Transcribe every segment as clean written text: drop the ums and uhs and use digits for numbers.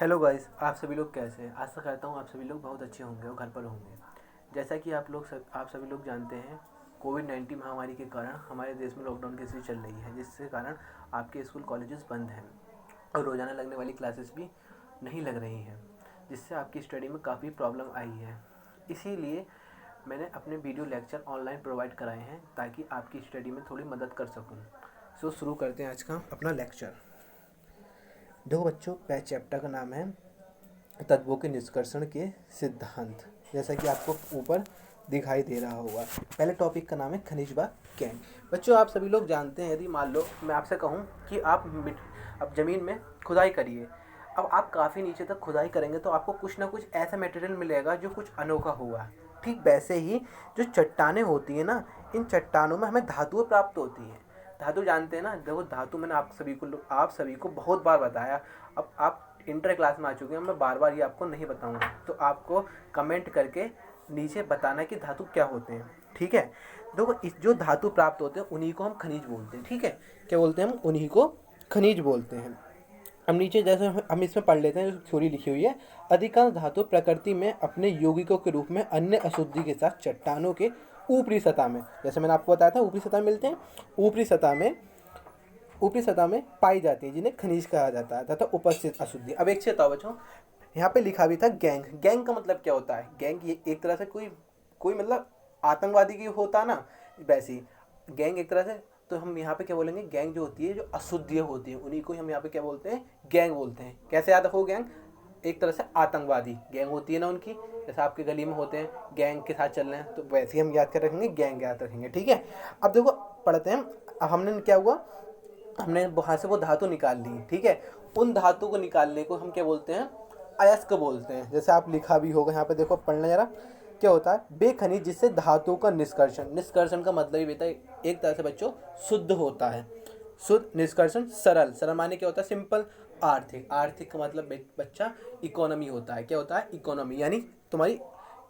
Hello guys, आप सभी लोग कैसे हैं। आशा करता हूँ आप सभी लोग बहुत अच्छे होंगे और घर पर होंगे। जैसा कि आप सभी लोग जानते हैं, कोविड-19 महामारी के कारण हमारे देश में लॉकडाउन की स्थिति चल रही है, जिसके कारण आपके स्कूल कॉलेजेस बंद हैं और रोज़ाना लगने वाली क्लासेस भी नहीं लग रही हैं, जिससे आपकी स्टडी में काफ़ी प्रॉब्लम आई है। इसीलिए मैंने अपने वीडियो लेक्चर ऑनलाइन प्रोवाइड कराए हैं ताकि आपकी स्टडी में थोड़ी मदद कर सकूँ। सो शुरू करते हैं आज का अपना लेक्चर। देखो बच्चों, पहले चैप्टर का नाम है तत्वों के निष्कर्षण के सिद्धांत। जैसा कि आपको ऊपर दिखाई दे रहा होगा, पहले टॉपिक का नाम है खनिज व गैंग। बच्चों, आप सभी लोग जानते हैं, यदि मान लो मैं आपसे कहूँ कि आप ज़मीन में खुदाई करिए। अब आप काफ़ी नीचे तक खुदाई करेंगे तो आपको कुछ ना कुछ ऐसा मटेरियल मिलेगा जो कुछ अनोखा होगा। ठीक वैसे ही जो चट्टानें होती हैं ना, इन चट्टानों में हमें धातुएं प्राप्त होती हैं। धातु जानते हैं ना, देखो धातु मैंने आप सभी को बहुत बार बताया। अब आप इंटर क्लास में आ चुके हैं, मैं बार बार ये आपको नहीं बताऊंगा, तो आपको कमेंट करके नीचे बताना कि धातु क्या होते हैं। ठीक है, देखो इस जो धातु प्राप्त होते हैं उन्हीं को हम खनिज बोलते हैं। ठीक है, क्या बोलते हैं हम? उन्हीं को खनिज बोलते हैं। अब नीचे जैसे हम इसमें पढ़ लेते हैं, जो थ्योरी लिखी हुई है। अधिकांश धातु प्रकृति में अपने यौगिकों के रूप में अन्य अशुद्धि के साथ चट्टानों के ऊपरी सतह में, जैसे मैंने आपको बताया था, ऊपरी सतह में मिलते हैं। ऊपरी सतह में पाई जाती है, जिन्हें खनिज कहा जाता है तथा उपस्थित अशुद्धि। अब एक चीज बताओ बच्चों, यहाँ पे लिखा भी था गैंग। गैंग का मतलब क्या होता है? गैंग ये एक तरह से कोई कोई मतलब आतंकवादी की होता है ना, वैसे ही गैंग एक तरह से। तो हम यहाँ पे क्या बोलेंगे? गैंग जो होती है, जो अशुद्धियाँ होती है, उन्हीं को हम यहाँ पे क्या बोलते हैं? गैंग बोलते हैं। कैसे याद रखो? गैंग एक तरह से आतंकवादी गैंग होती है ना उनकी, जैसे आपके गली में होते हैं गैंग के साथ चल रहे हैं, तो वैसे ही हम याद कर रखेंगे, गैंग याद रखेंगे। ठीक है, अब देखो पढ़ते हैं। अब हमने क्या हुआ, हमने वहाँ से वो धातु निकाल ली। ठीक है, उन धातु को निकालने को हम क्या बोलते हैं? अयस्क बोलते हैं। जैसे आप लिखा भी होगा यहाँ पे, देखो पढ़ना जरा। क्या होता है? वे खनिज जिससे धातु का निष्कर्षण, निष्कर्षण का मतलब ही होता है एक तरह से बच्चों शुद्ध होता है। शुद्ध, निष्कर्षण सरल, सरल माने क्या होता है? सिंपल। आर्थिक, आर्थिक का मतलब बच्चा इकोनॉमी होता है। क्या होता है? इकोनॉमी, यानी तुम्हारी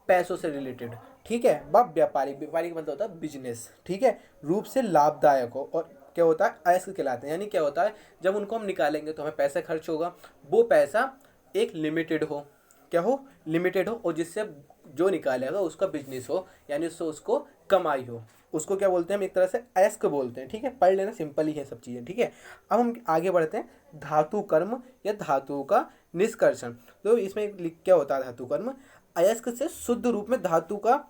पैसों से रिलेटेड। ठीक है, व व्यापारिक, व्यापारिक मतलब होता है बिजनेस। ठीक है, रूप से लाभदायक हो। और क्या होता है? अयस्क कहलाते हैं। यानी क्या होता है? जब उनको हम निकालेंगे तो हमें पैसा खर्च होगा, वो पैसा एक लिमिटेड हो। क्या हो? लिमिटेड हो, और जिससे जो निकालेगा उसका बिजनेस हो, यानी उससे उसको कमाई हो, उसको क्या बोलते हैं? हम एक तरह से अयस्क बोलते हैं। ठीक है, पढ़ लेना, सिंपल ही है सब चीज़ें। ठीक है, अब हम आगे बढ़ते हैं। धातु कर्म या धातु का निष्कर्षण। तो इसमें क्या होता है? धातु कर्म, अयस्क से शुद्ध रूप में धातु का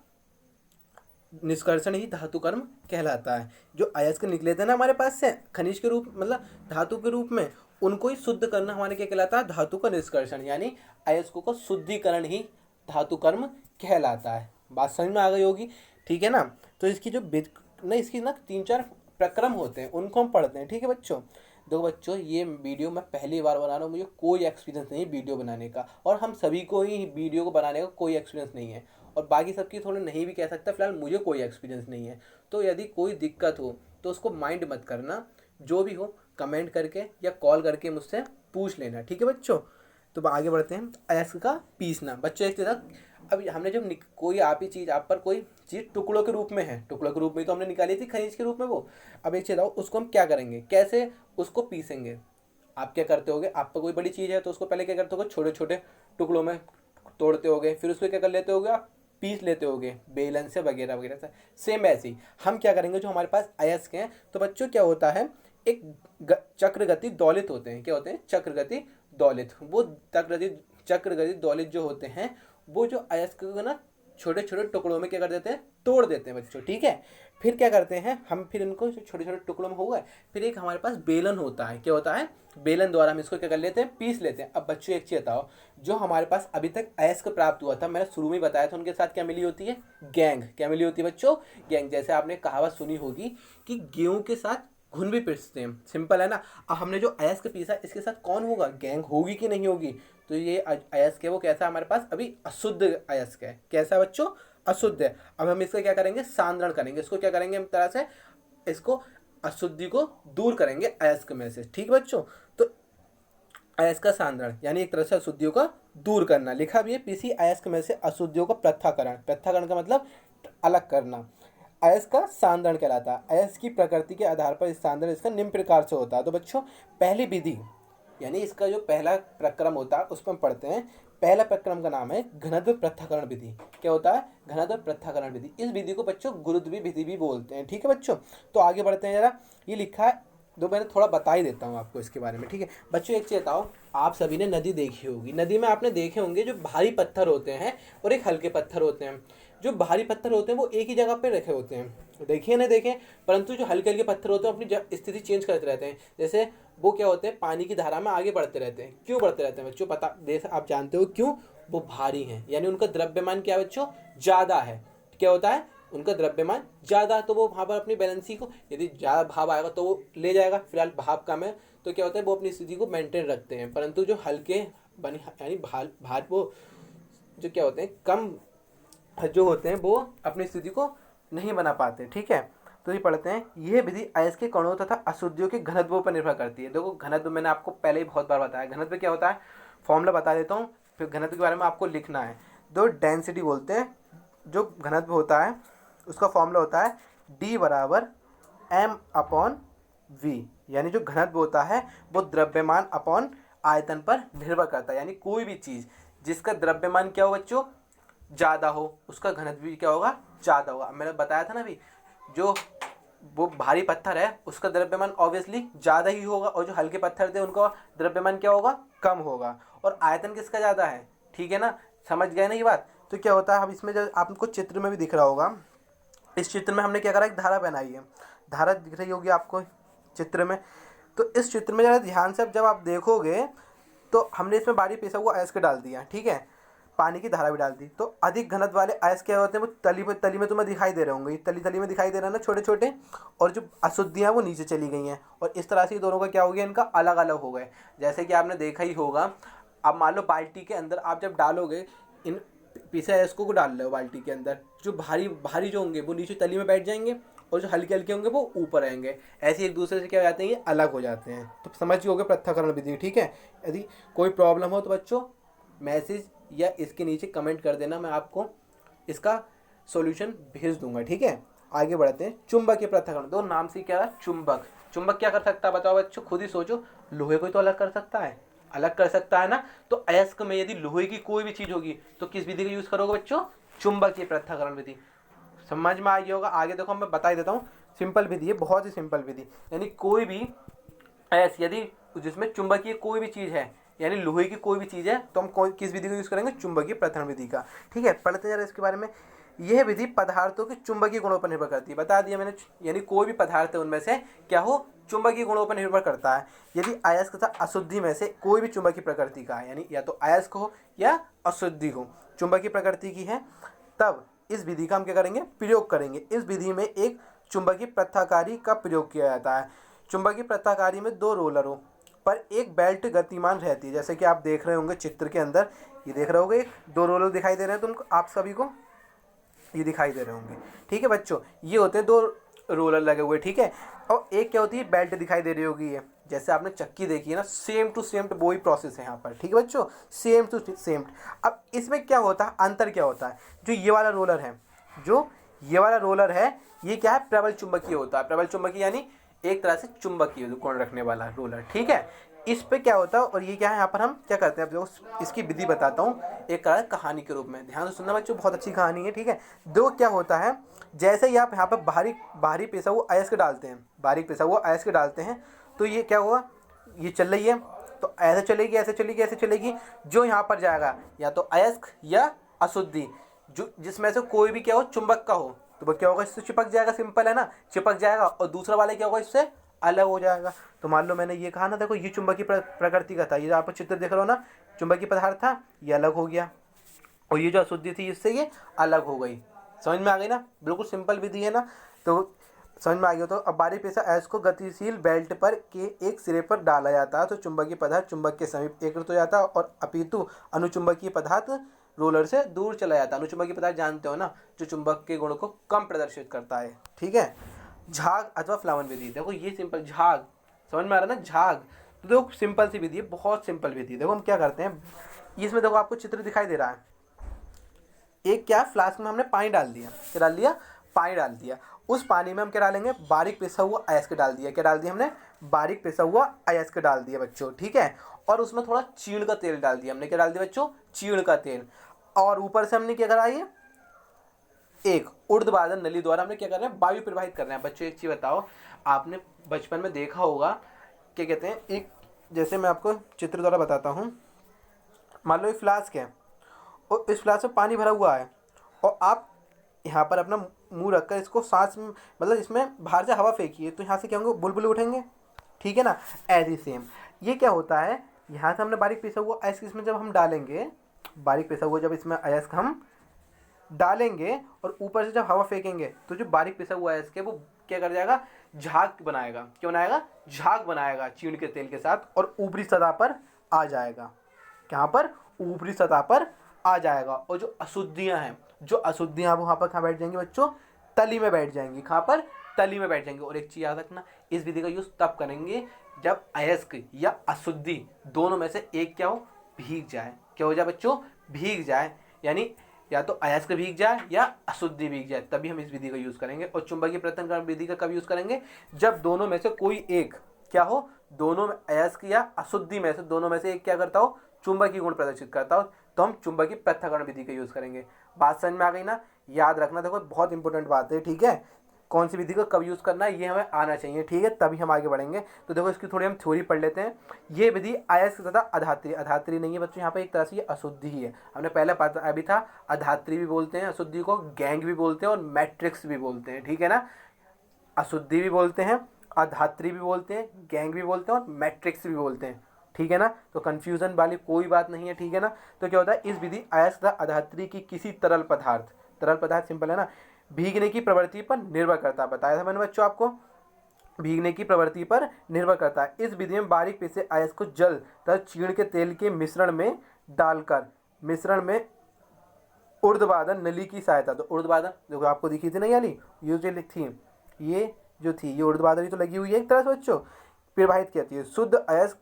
निष्कर्षण ही धातु कर्म कहलाता है। जो अयस्क निकले थे ना हमारे पास से खनिज के रूप, मतलब धातु के रूप में, उनको ही शुद्ध करना हमारे क्या कहलाता है? धातु का निष्कर्षण, यानी अयस्कों का शुद्धिकरण ही धातु कर्म कहलाता है। बात समझ में आ गई होगी? ठीक है ना। तो इसकी जो इसकी ना 3-4 प्रक्रम होते हैं, उनको हम पढ़ते हैं। ठीक है बच्चों, देखो बच्चों, ये वीडियो मैं पहली बार बना रहा हूँ, मुझे कोई एक्सपीरियंस नहीं है वीडियो बनाने का, और हम सभी को ही वीडियो को बनाने का कोई एक्सपीरियंस नहीं है, और बाकी सबकी थोड़ा नहीं भी कह सकता, फिलहाल मुझे कोई एक्सपीरियंस नहीं है। तो यदि कोई दिक्कत हो तो उसको माइंड मत करना, जो भी हो कमेंट करके या कॉल करके मुझसे पूछ लेना। ठीक है बच्चों, तो आगे बढ़ते हैं। अयस्क का पीसना। बच्चों एक तरह, अब हमने जब कोई आप ही चीज़, आप पर कोई चीज़ टुकड़ों के रूप में है, टुकड़ों के रूप में तो हमने निकाली थी खनिज के रूप में वो। अब एक चीज़ बताओ, उसको हम क्या करेंगे, कैसे उसको पीसेंगे? आप क्या करते होगे? आप पर कोई बड़ी चीज़ है तो उसको पहले क्या करते होगे? छोटे छोटे टुकड़ों में तोड़ते होगे, फिर उसको क्या कर लेते होगे? आप पीस लेते होगे बेलन से वगैरह वगैरह से। सेम ऐसे ही हम क्या करेंगे, जो हमारे पास अयस्क हैं, तो बच्चों क्या होता है? एक चक्रगति दौलित होते हैं। क्या होते हैं? चक्रगति दौलित। वो चक्रगति दौलित जो होते हैं, वो जो अयस्क को ना छोटे छोटे टुकड़ों में क्या कर देते हैं? तोड़ देते हैं बच्चों। ठीक है, फिर क्या करते हैं हम? फिर इनको छोटे छोटे टुकड़ों में हो गए, फिर एक हमारे पास बेलन होता है। क्या होता है? बेलन द्वारा हम इसको क्या कर लेते हैं? पीस लेते हैं। अब बच्चों एक चीज बताओ, जो हमारे पास अभी तक अयस्क प्राप्त हुआ था, मैंने शुरू में बताया था, उनके साथ क्या मिली होती है? गैंग। क्या मिली होती है बच्चों? गैंग। जैसे आपने कहावत सुनी होगी कि गेहूं के साथ घुन भी पीसते हैं। सिंपल है ना। अब हमने जो अयस्क पीसा, इसके साथ कौन होगा? गैंग होगी कि नहीं होगी? तो ये अयस्क है, वो कैसा हमारे पास अभी? अशुद्ध अयस्क है। कैसा बच्चों? अशुद्ध है। अब हम इसका क्या करेंगे? सांद्रण करेंगे। इसको क्या करेंगे हम? तरह से इसको अशुद्धि को दूर करेंगे अयस्क में से। ठीक बच्चों, तो अयस्क का सांद्रण यानी एक तरह से अशुद्धियों का दूर करना। लिखा भी है, पीसी अयस्क में से अशुद्धियों का पृथक्करण। पृथक्करण का मतलब अलग करना। अयस्क का सांद्रण कहलाता है। अयस्क की प्रकृति के आधार पर इस सांद्रण इसका निम्न प्रकार से होता है। तो बच्चों, पहली विधि यानी इसका जो पहला प्रक्रम होता है उसमें हम पढ़ते हैं। पहला प्रक्रम का नाम है घनत्व पृथक्करण विधि। क्या होता है? घनत्व पृथक्करण विधि। इस विधि को बच्चों गुरुत्व विधि भी बोलते हैं। ठीक है बच्चों, तो आगे बढ़ते हैं जरा। ये लिखा है, दो मैंने थोड़ा बता ही देता हूँ आपको इसके बारे में। ठीक है बच्चों, एक चीज बताओ, आप सभी ने नदी देखी होगी। नदी में आपने देखे होंगे जो भारी पत्थर होते हैं और एक हल्के पत्थर होते हैं। जो भारी पत्थर होते हैं वो एक ही जगह पे रखे होते हैं, देखिए ना देखें। परंतु जो हल्के हल्के पत्थर होते हैं अपनी स्थिति चेंज करते रहते हैं। जैसे वो क्या होते हैं, पानी की धारा में आगे बढ़ते रहते हैं। क्यों बढ़ते रहते हैं बच्चों? पता जैसे आप जानते हो क्यों? वो भारी हैं, यानी उनका द्रव्यमान क्या है बच्चों? ज़्यादा है। क्या होता है? उनका द्रव्यमान ज़्यादा, तो वो वहाँ पर अपनी बैलेंसी को, यदि ज़्यादा भाव आएगा तो वो ले जाएगा, फिलहाल भाव कम है तो क्या होता है, वो अपनी स्थिति को मेंटेन रखते हैं। परंतु जो हल्के बनी यानी भार वो जो क्या होते हैं, कम जो होते हैं वो अपनी स्थिति को नहीं बना पाते। ठीक है, तो ये पढ़ते हैं। यह विधि अयस्क के कणों तथा अशुद्धियों के घनत्वों पर निर्भर करती है। देखो घनत्व मैंने आपको पहले ही बहुत बार बताया। घनत्व क्या होता है, फॉर्मूला बता देता हूँ, फिर घनत्व के बारे में आपको लिखना है। दो डेंसिटी बोलते हैं, जो घनत्व होता है उसका फॉर्मूला होता है D बराबर m/v। यानी जो घनत्व होता है वो द्रव्यमान अपॉन आयतन पर निर्भर करता है। यानी कोई भी चीज़ जिसका द्रव्यमान क्या हो बच्चों, ज़्यादा हो, उसका घनत्व भी क्या होगा, ज़्यादा होगा। मैंने बताया था ना अभी, जो वो भारी पत्थर है उसका द्रव्यमान ऑब्वियसली ज़्यादा ही होगा, और जो हल्के पत्थर थे उनका द्रव्यमान क्या होगा, कम होगा। और आयतन किसका ज़्यादा है? ठीक है ना, समझ गए ना ये बात? तो क्या होता है, अब इसमें जब आपको चित्र में भी दिख रहा होगा, इस चित्र में हमने क्या करा, एक धारा बनाई है। धारा दिख रही होगी आपको चित्र में। तो इस चित्र में ज़रा ध्यान से जब आप देखोगे तो हमने इसमें बारीक पिसा हुआ अयस्क डाल दिया। ठीक है, पानी की धारा भी डाल दी। तो अधिक घनत्व वाले अयस्क क्या होते हैं, वो तली में तुम्हें दिखाई दे रहे होंगे, तली में दिखाई दे रहा है ना, छोटे छोटे। और जो अशुद्धियाँ वो नीचे चली गई हैं, और इस तरह से दोनों का क्या हो गया, इनका अलग अलग हो गए। जैसे कि आपने देखा ही होगा, अब मान लो बाल्टी के अंदर आप जब डालोगे, इन पिसे अयस्क को डाल रहे हो बाल्टी के अंदर, जो भारी जो होंगे वो नीचे तली में बैठ जाएंगे, और जो हल्के हल्के होंगे वो ऊपर रहेंगे। ऐसे एक दूसरे से क्या हो जाते हैं, ये अलग हो जाते हैं। तो समझ गए पृथक्करण विधि। ठीक है, यदि कोई प्रॉब्लम हो तो बच्चों मैसेज या इसके नीचे कमेंट कर देना, मैं आपको इसका सॉल्यूशन भेज दूंगा। ठीक है, आगे बढ़ते हैं। चुंबकीय पृथक्करण, दो नाम से क्या है, चुंबक। चुंबक क्या कर सकता है बताओ बच्चों, खुद ही सोचो। लोहे को तो अलग कर सकता है, अलग कर सकता है ना। तो अयस्क में यदि लोहे की कोई भी चीज होगी तो किस विधि का यूज करोगे बच्चों, चुंबकीय पृथक्करण विधि। समझ में आ गया होगा। आगे देखो मैं बता ही देता हूँ, सिंपल विधि है, बहुत ही सिंपल विधि। यानी कोई भी अयस्क यदि जिसमें चुंबकीय कोई भी चीज है, यानी लोहे की कोई भी चीज़ है, तो हम किस विधि का यूज़ करेंगे, चुंबकीय पृथक्करण विधि का। ठीक है, पढ़ते जरा इसके बारे में। यह विधि पदार्थों के चुंबकीय गुणों पर निर्भर करती है, बता दिया मैंने। यानी कोई भी पदार्थ है उनमें से क्या हो, चुंबकीय गुणों पर निर्भर करता है। यदि अयस्क तथा अशुद्धि में से कोई भी चुंबकीय प्रकृति का है, यानी या तो अयस्क हो या अशुद्धि हो, चुंबकीय प्रकृति की है, तब इस विधि का हम क्या करेंगे, प्रयोग करेंगे। इस विधि में एक चुंबकीय पृथक्कारी का प्रयोग किया जाता है। चुंबकीय पृथक्कारी में दो रोलरों पर एक बेल्ट गतिमान रहती है। जैसे कि आप देख रहे होंगे चित्र के अंदर, ये देख रहे होंगे, दो रोलर दिखाई दे रहे हैं तुमको, आप सभी को ये दिखाई दे रहे होंगे। ठीक है बच्चों, ये होते हैं दो रोलर लगे हुए। ठीक है, और एक क्या होती है, बेल्ट दिखाई दे रही होगी। ये जैसे आपने चक्की देखी है ना, सेम टू सेम वो ही प्रोसेस है यहाँ पर। ठीक है बच्चों, सेम टू सेम। अब इसमें क्या होता है, अंतर क्या होता है, जो ये वाला रोलर है, जो ये वाला रोलर है, ये क्या है, प्रबल चुंबकीय होता है। प्रबल चुंबकीय यानी एक तरह से चुंबकीय गुण रखने वाला रोलर। ठीक है, इस पे क्या होता है, और ये क्या है, यहाँ पर हम क्या करते हैं, अब देखो इसकी विधि बताता हूँ एक कहानी के रूप में। ध्यान से सुनना बच्चों, बहुत अच्छी कहानी है। ठीक है, दो क्या होता है, जैसे ही आप यहाँ पर बाहरी पिसा हुआ अयस्क डालते हैं, बारीक पिसा हुआ अयस्क डालते हैं, तो ये क्या हुआ, ये चल रही है, तो ऐसे चलेगी, ऐसे चलेगी, ऐसे चलेगी। जो यहाँ पर जाएगा या तो अयस्क या अशुद्धि, जो जिसमें से कोई भी क्या हो, चुंबक का हो, तो वो क्या होगा, इससे चिपक जाएगा। सिंपल है ना, चिपक जाएगा। और दूसरा वाला क्या होगा, इससे अलग हो जाएगा। तो मान लो मैंने ये कहा ना, देखो ये चुंबकीय प्रकृति का था, ये आप चित्र देख रहे हो ना, चुंबकीय पदार्थ था, ये अलग हो गया, और ये जो अशुद्धि थी इससे ये अलग हो गई। समझ में आ गई ना, बिल्कुल सिंपल विधि है ना। तो समझ में आ गया। तो अब बारीक पिसा अयस्क को गतिशील बेल्ट पर के एक सिरे पर डाला जाता है, तो चुंबकीय पदार्थ चुंबक के समीप एकत्रित हो जाता है, और अपितु अनुचुंबकीय पदार्थ रोलर से दूर चला जाता है। अनुचुंबकीय पदार्थ जानते हो ना, जो चुंबक के गुणों को कम प्रदर्शित करता है। ठीक है, झाग अथवा फ्लावन विधि, देखो ये सिंपल, झाग समझ में आ रहा है ना, झाग। तो देखो सिंपल सी विधि है, बहुत सिंपल विधि है। देखो हम क्या करते हैं, इसमें देखो आपको चित्र दिखाई दे रहा है, एक क्या फ्लास्क में हमने पानी डाल दिया, क्या डाल दिया, पानी डाल दिया। उस पानी में हम क्या डालेंगे, बारीक पिसा हुआ अयस्क डाल दिया। क्या डाल दिया हमने, बारीक पिसा हुआ अयस्क डाल दिया बच्चों। ठीक है, और उसमें थोड़ा चीड़ का तेल डाल दिया हमने। क्या डाल दिया बच्चों? चीड़ का तेल। और ऊपर से हमने क्या करा, ये एक ऊर्ध्वाधर नली द्वारा हमने क्या कर रहे हैं, वायु प्रवाहित कर रहे हैं। बच्चों एक चीज बताओ, आपने बचपन में देखा होगा, क्या कहते हैं, एक जैसे मैं आपको चित्र द्वारा बताता हूँ। मान लो एक फ्लास्क है और इस फ्लास्क में पानी भरा हुआ है और आप यहाँ पर अपना मुंह रखकर इसको सांस में, मतलब इसमें बाहर से हवा फेंकिए तो यहाँ से क्या होंगे, बुलबुले उठेंगे, ठीक है ना। एज सेम ये क्या होता है, यहाँ से हमने बारीक पिसा हुआ अयस्क इसमें जब हम डालेंगे, बारीक पिसा हुआ जब इसमें अयस्क हम डालेंगे और ऊपर से जब हवा फेंकेंगे तो जो बारीक पिसा हुआ अयस्क है वो क्या कर जाएगा, झाग बनाएगा। क्या बनाएगा? झाग बनाएगा चीड़ के तेल के साथ और ऊपरी सतह पर आ जाएगा। कहाँ पर? ऊपरी सतह पर आ जाएगा। और जो अशुद्धियां हैं, जो अशुद्धियां वहां पर कहाँ बैठ जाएंगी बच्चों? तली में बैठ जाएंगी। कहाँ पर? तली में बैठ जाएंगे। और एक चीज याद रखना, इस विधि का यूज तब करेंगे जब अयस्क या अशुद्धि दोनों में से एक क्या हो, भीग जाए। क्या हो जाए बच्चों? भीग जाए। यानी या तो अयस्क भीग जाए या अशुद्धि भीग जाए, तभी हम इस विधि का यूज करेंगे। और चुंबकीय पृथक्करण विधि का कब यूज करेंगे? जब दोनों में से कोई एक क्या हो, दोनों में अयस्क या अशुद्धि में से दोनों में से एक क्या करता हो, चुंबकीय गुण प्रदर्शित करता हो, तो हम चुंबकीय पृथक्करण विधि का यूज करेंगे। बात समझ में आ गई ना? याद रखना, देखो बहुत इंपॉर्टेंट बात है, ठीक है। कौन सी विधि को कब यूज करना है ये हमें आना चाहिए, ठीक है, तभी हम आगे बढ़ेंगे। तो देखो इसकी थोड़ी हम थ्योरी पढ़ लेते हैं। ये विधि अयस्क तथा अधात्री, अधात्री नहीं है बच्चों, यहाँ पे एक तरह से ये अशुद्धि ही है। हमने पहले पता अभी था, अधात्री भी बोलते हैं अशुद्धि को, गैंग भी बोलते हैं और मैट्रिक्स भी बोलते हैं, ठीक है ना। अशुद्धि भी बोलते हैं, अधात्री भी बोलते हैं, गैंग भी बोलते हैं और मैट्रिक्स भी बोलते हैं, ठीक है ना। तो कंफ्यूजन वाली कोई बात नहीं है, ठीक है ना। तो क्या होता है, इस विधि अयस्क तथा अधात्री की किसी तरल पदार्थ, तरल पदार्थ सिंपल है ना, भीगने की प्रवृत्ति पर निर्भर करता है। बताया था मैंने बच्चों आपको, भीगने की प्रवृत्ति पर निर्भर करता है। इस विधि में बारीक पिसे अयस्क को जल तथा चीड़ के तेल के मिश्रण में डालकर, मिश्रण में ऊर्ध्वाधर नली की सहायता, तो ऊर्ध्वाधर जो आपको दिखी थी ना, यानी ये जो थी, ये जो थी ये ऊर्ध्वाधर तो लगी हुई है एक तरह से बच्चों, प्रवाहित कहती है। शुद्ध अयस्क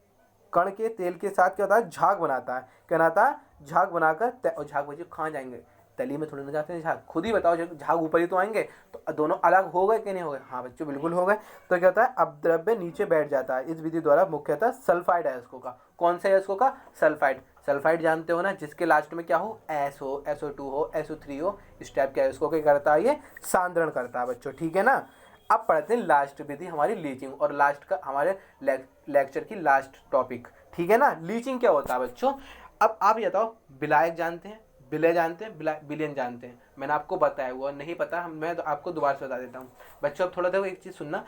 कण के तेल के साथ क्या होता है, झाग बनाता है। क्या बनाता है? झाग बनाकर, और झाग बच्चों कहाँ जाएंगे, तली में थोड़ी ना जाते हैं झाग। खुद ही बताओ, जब झाग ऊपर ही तो आएंगे, तो दोनों अलग हो गए कि नहीं हो गए? हाँ बच्चों बिल्कुल हो गए। तो क्या होता है, अब द्रव्य नीचे बैठ जाता है। इस विधि द्वारा मुख्यतः सल्फाइड अयस्कों का, कौन से अयस्कों का? सल्फाइड। सल्फाइड जानते हो ना, जिसके लास्ट में क्या हो, एस हो, SO2 हो, SO3 हो, इस टाइप के अयस्कों क्या करता है, ये सांद्रण करता है बच्चों, ठीक है ना। अब पढ़ते हैं लास्ट विधि हमारी, लीचिंग, और लास्ट का हमारे लेक्चर की लास्ट टॉपिक, ठीक है ना। लीचिंग क्या होता है बच्चों? अब आप ये बताओ, विलायक जानते हैं, विलय जानते हैं, विलयन जानते हैं? मैंने आपको बताया हुआ, नहीं पता मैं तो आपको दोबारा से बता देता हूँ बच्चों। अब थोड़ा देखो एक चीज़ सुनना,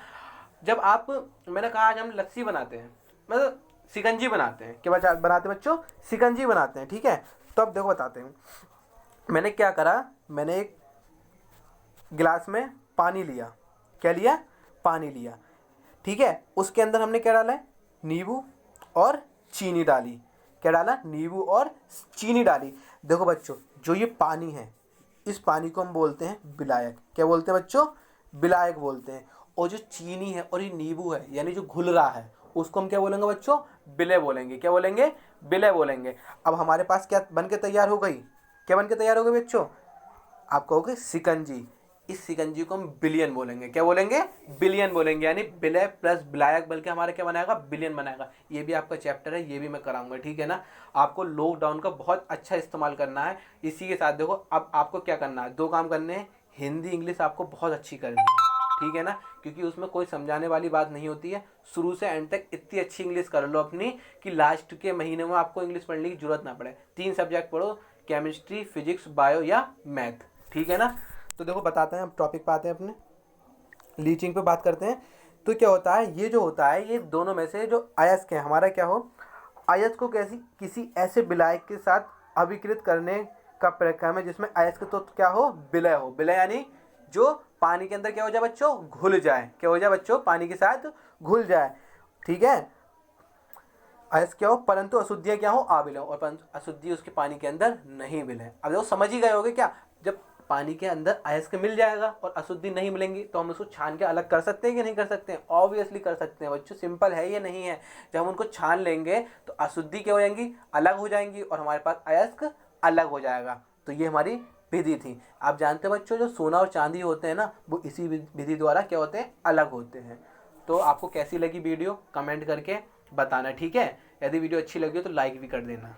जब आप, मैंने कहा आज हम लस्सी बनाते हैं, मतलब शिकंजी बनाते हैं, क्या बनाते हैं बच्चों? शिकंजी बनाते हैं, ठीक है। तो अब देखो बताते हैं, मैंने क्या करा, मैंने एक गिलास में पानी लिया। क्या लिया? पानी लिया, ठीक है। उसके अंदर हमने क्या डाला है, नींबू और चीनी डाली। क्या डाला? नींबू और चीनी डाली। देखो बच्चों, जो ये पानी है, इस पानी को हम बोलते हैं विलायक। क्या बोलते हैं बच्चों? विलायक बोलते हैं। और जो चीनी है और ये नींबू है, यानी जो घुल रहा है, उसको हम क्या बोलेंगे बच्चों? विलय बोलेंगे। क्या बोलेंगे? विलय बोलेंगे। अब हमारे पास क्या बन के तैयार हो गई? क्या बन के तैयार हो गई बच्चों? आप कहोगे शिकंजी। इस शिकंजी को हम बिलियन बोलेंगे। क्या बोलेंगे? बिलियन बोलेंगे। यानी विलय प्लस विलायक बल्कि हमारा क्या बनाएगा? बिलियन बनाएगा। ये भी आपका चैप्टर है, ये भी मैं कराऊंगा, ठीक है ना। आपको लॉकडाउन का बहुत अच्छा इस्तेमाल करना है। इसी के साथ देखो, अब आपको क्या करना है, दो काम करने हैं। हिंदी इंग्लिश आपको बहुत अच्छी करनी है, ठीक है ना, क्योंकि उसमें कोई समझाने वाली बात नहीं होती है। शुरू से एंड तक इतनी अच्छी इंग्लिश कर लो अपनी कि लास्ट के महीने में आपको इंग्लिश पढ़ने की जरूरत ना पड़े। 3 सब्जेक्ट पढ़ो, केमिस्ट्री, फिजिक्स, बायो या मैथ, ठीक है ना। तो देखो बताते हैं, अब टॉपिक पे आते हैं, अपने लीचिंग पे बात करते हैं। तो क्या होता है, ये जो होता है, ये दोनों में से जो अयस्क है हमारा, क्या हो, अयस्क को किसी ऐसे विलायक के साथ अभिकृत करने का प्रक्रिया में जिसमें अयस्क तो क्या हो, विलय हो। विलय यानी जो पानी के अंदर क्या हो जाए बच्चों? घुल जाए। क्या हो जाए बच्चों? पानी के साथ घुल जाए, ठीक है। अयस्क क्या हो, परंतु अशुद्धियां क्या हो, अविलय हो, और परंतु अशुद्धि उसके पानी के अंदर नहीं विलय। अब देखो समझ ही गए होगे क्या, जब पानी के अंदर अयस्क मिल जाएगा और अशुद्धि नहीं मिलेंगी तो हम उसको छान के अलग कर सकते हैं कि नहीं कर सकते हैं? ऑब्वियसली कर सकते हैं बच्चों, सिंपल है ये नहीं है। जब हम उनको छान लेंगे तो अशुद्धि क्या हो जाएंगी, अलग हो जाएंगी, और हमारे पास अयस्क अलग हो जाएगा। तो ये हमारी विधि थी। आप जानते हो बच्चों, जो सोना और चांदी होते हैं ना, वो इसी विधि द्वारा क्या होते हैं, अलग होते हैं। तो आपको कैसी लगी वीडियो कमेंट करके बताना, ठीक है। यदि वीडियो अच्छी लगी हो तो लाइक भी कर देना।